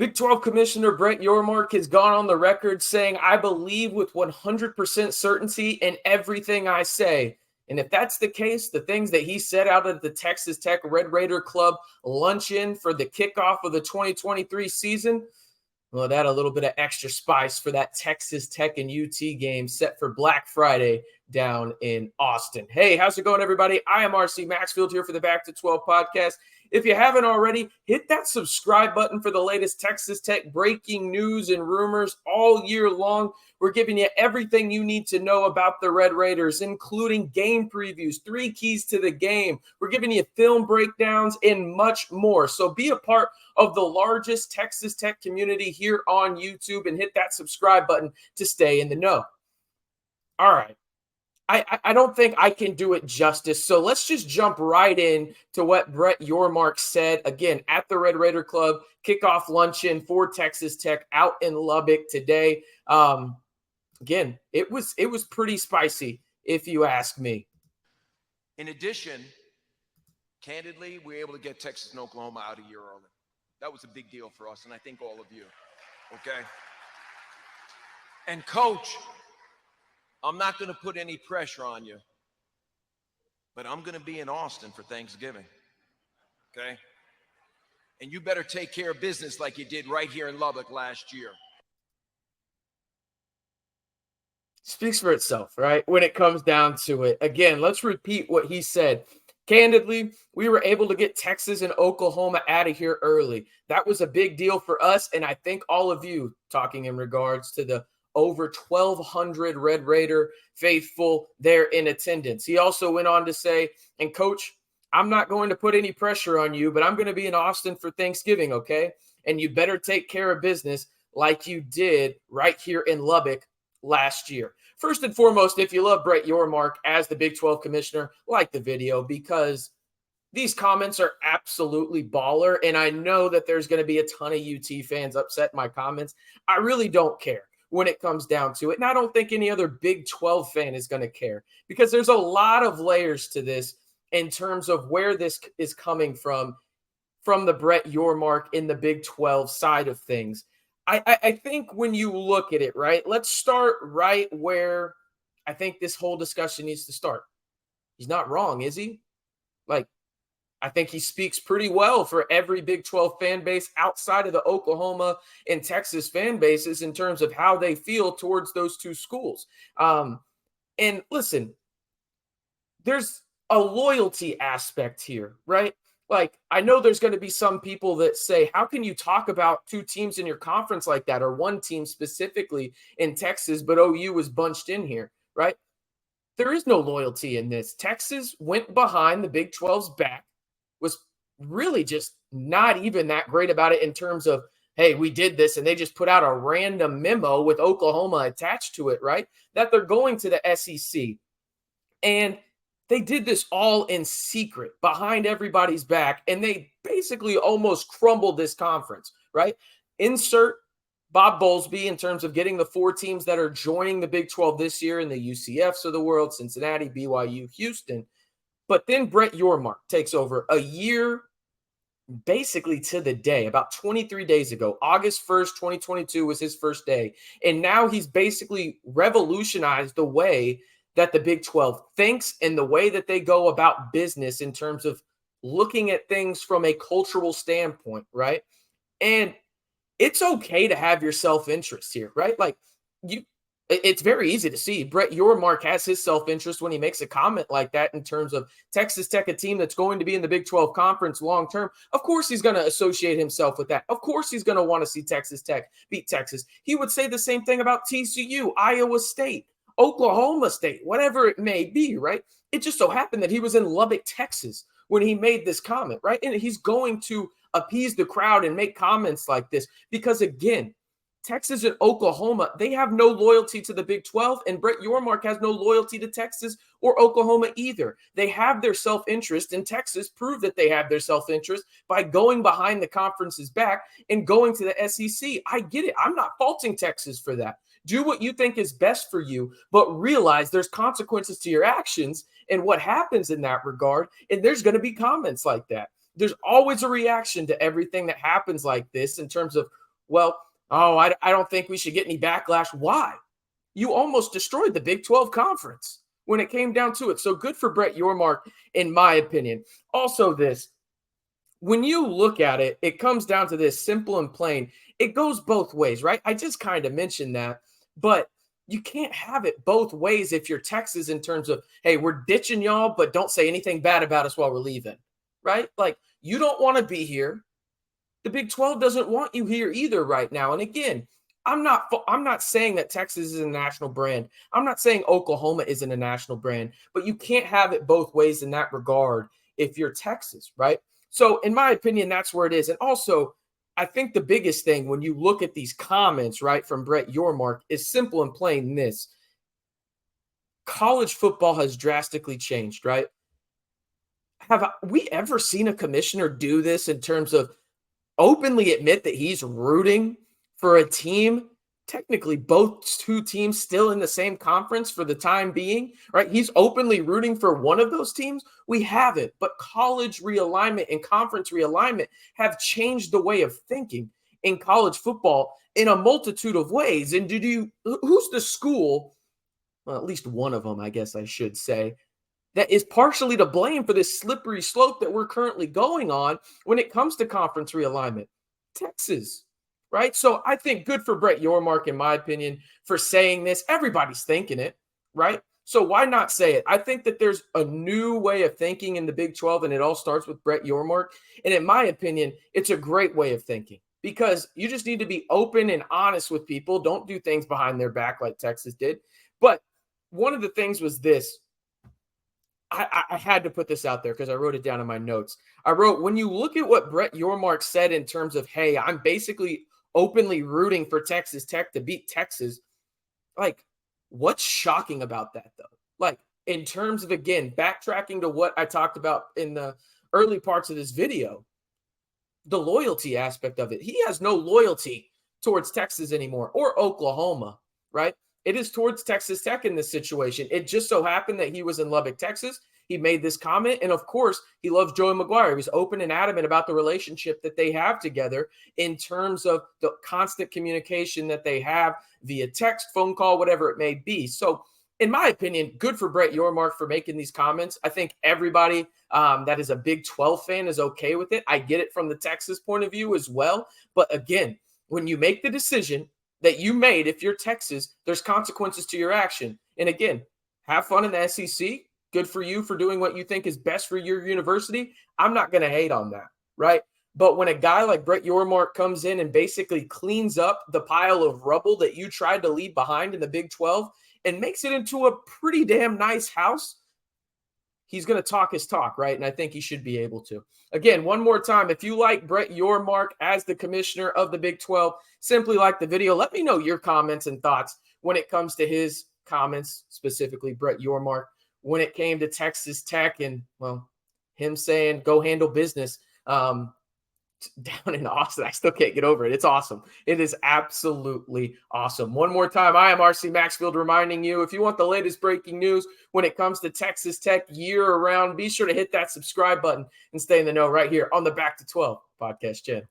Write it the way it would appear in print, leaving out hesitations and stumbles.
Big 12 Commissioner Brett Yormark has gone on the record saying, I believe with 100% certainty in everything I say. And if that's the case, the things that he said out at the Texas Tech Red Raider Club luncheon for the kickoff of the 2023 season, well, that a little bit of extra spice for that Texas Tech and UT game set for Black Friday down in Austin. Hey, how's it going, everybody? I am RC Maxfield here for the Back to 12 podcast. If you haven't already, hit that subscribe button for the latest Texas Tech breaking news and rumors all year long. We're giving you everything you need to know about the Red Raiders, including game previews, 3 keys to the game. We're giving you film breakdowns and much more. So be a part of the largest Texas Tech community here on YouTube and hit that subscribe button to stay in the know. All right. I don't think I can do it justice. So let's just jump right in to what Brett Yormark said, again, at the Red Raider Club kickoff luncheon for Texas Tech out in Lubbock today. Again, it was pretty spicy, if you ask me. In addition, candidly, we were able to get Texas and Oklahoma out a year early. That was a big deal for us, and I think all of you, okay? And Coach, I'm not going to put any pressure on you, but I'm going to be in Austin for Thanksgiving, okay? And you better take care of business like you did right here in Lubbock last year. Speaks for itself, right? When it comes down to it. Again, let's repeat what he said. Candidly, we were able to get Texas and Oklahoma out of here early. That was a big deal for us, and I think all of you, talking in regards to the over 1,200 Red Raider faithful there in attendance. He also went on to say, and Coach, I'm not going to put any pressure on you, but I'm going to be in Austin for Thanksgiving, okay? And you better take care of business like you did right here in Lubbock last year. First and foremost, if you love Brett Yormark as the Big 12 commissioner, like the video because these comments are absolutely baller, and I know that there's going to be a ton of UT fans upset in my comments. I really don't care when it comes down to it. And I don't think any other Big 12 fan is going to care because there's a lot of layers to this in terms of where this is coming from the Brett Yormark in the Big 12 side of things. I think when you look at it, right, let's start right where I think this whole discussion needs to start. He's not wrong, is he? Like, I think he speaks pretty well for every Big 12 fan base outside of the Oklahoma and Texas fan bases in terms of how they feel towards those two schools. And listen, there's a loyalty aspect here, right? Like, I know there's going to be some people that say, how can you talk about 2 teams in your conference like that, or 1 team specifically in Texas, but OU was bunched in here, right? There is no loyalty in this. Texas went behind the Big 12's back, was really just not even that great about it in terms of, hey, we did this, and they just put out a random memo with Oklahoma attached to it, right? That they're going to the SEC. And they did this all in secret behind everybody's back, and they basically almost crumbled this conference, right? Insert Bob Bowlesby in terms of getting the 4 teams that are joining the Big 12 this year in the UCFs of the world, Cincinnati, BYU, Houston. But then Brett Yormark takes over a year, basically to the day, about 23 days ago. August 1st, 2022 was his first day. And now he's basically revolutionized the way that the Big 12 thinks and the way that they go about business in terms of looking at things from a cultural standpoint, right? And it's okay to have your self-interest here, right? Like, it's very easy to see. Brett Yormark has his self-interest when he makes a comment like that in terms of Texas Tech, a team that's going to be in the Big 12 conference long-term. Of course, he's going to associate himself with that. Of course, he's going to want to see Texas Tech beat Texas. He would say the same thing about TCU, Iowa State, Oklahoma State, whatever it may be, right? It just so happened that he was in Lubbock, Texas when he made this comment, right? And he's going to appease the crowd and make comments like this because, again, Texas and Oklahoma, they have no loyalty to the Big 12, and Brett Yormark has no loyalty to Texas or Oklahoma either. They have their self-interest, and Texas proved that they have their self-interest by going behind the conference's back and going to the SEC. I get it. I'm not faulting Texas for that. Do what you think is best for you, but realize there's consequences to your actions and what happens in that regard, and there's going to be comments like that. There's always a reaction to everything that happens like this in terms of well, I don't think we should get any backlash. Why? You almost destroyed the Big 12 conference when it came down to it. So good for Brett Yormark, in my opinion. Also, when you look at it, it comes down to this simple and plain. It goes both ways, right? I just kind of mentioned that, but you can't have it both ways if you're Texas in terms of, hey, we're ditching y'all, but don't say anything bad about us while we're leaving, right? Like, you don't want to be here. The Big 12 doesn't want you here either right now. And again, I'm not saying that Texas is a national brand. I'm not saying Oklahoma isn't a national brand, but you can't have it both ways in that regard if you're Texas, right? So in my opinion, that's where it is. And also, I think the biggest thing when you look at these comments, right, from Brett Yormark is simple and plain this. College football has drastically changed, right? Have we ever seen a commissioner do this in terms of openly admit that he's rooting for a team, technically both two teams still in the same conference for the time being, right? He's openly rooting for one of those teams. We haven't, but college realignment and conference realignment have changed the way of thinking in college football in a multitude of ways. And who's the school, well, at least one of them, I guess I should say, that is partially to blame for this slippery slope that we're currently going on when it comes to conference realignment? Texas, right? So I think good for Brett Yormark, in my opinion, for saying this. Everybody's thinking it, right? So why not say it? I think that there's a new way of thinking in the Big 12, and it all starts with Brett Yormark. And in my opinion, it's a great way of thinking because you just need to be open and honest with people. Don't do things behind their back like Texas did. But one of the things was this. I had to put this out there because I wrote it down in my notes. I wrote, when you look at what Brett Yormark said in terms of, hey, I'm basically openly rooting for Texas Tech to beat Texas, like, what's shocking about that, though? Like, in terms of, again, backtracking to what I talked about in the early parts of this video, the loyalty aspect of it. He has no loyalty towards Texas anymore or Oklahoma, right? It is towards Texas Tech in this situation. It just so happened that he was in Lubbock, Texas. He made this comment. And of course, he loves Joey McGuire. He's open and adamant about the relationship that they have together in terms of the constant communication that they have via text, phone call, whatever it may be. So in my opinion, good for Brett Yormark for making these comments. I think everybody that is a Big 12 fan is okay with it. I get it from the Texas point of view as well. But again, when you make the decision that you made, if you're Texas, there's consequences to your action. And again, have fun in the SEC. Good for you for doing what you think is best for your university. I'm not going to hate on that, right? But when a guy like Brett Yormark comes in and basically cleans up the pile of rubble that you tried to leave behind in the Big 12 and makes it into a pretty damn nice house, he's going to talk his talk, right? And I think he should be able to. Again, one more time, if you like Brett Yormark as the commissioner of the Big 12, simply like the video. Let me know your comments and thoughts when it comes to his comments, specifically Brett Yormark, when it came to Texas Tech and, well, him saying, go handle business down in Austin. I still can't get over it. It's awesome. It is absolutely awesome. One more time, I am RC Maxfield reminding you, if you want the latest breaking news when it comes to Texas Tech year-round, be sure to hit that subscribe button and stay in the know right here on the Back to 12 podcast channel.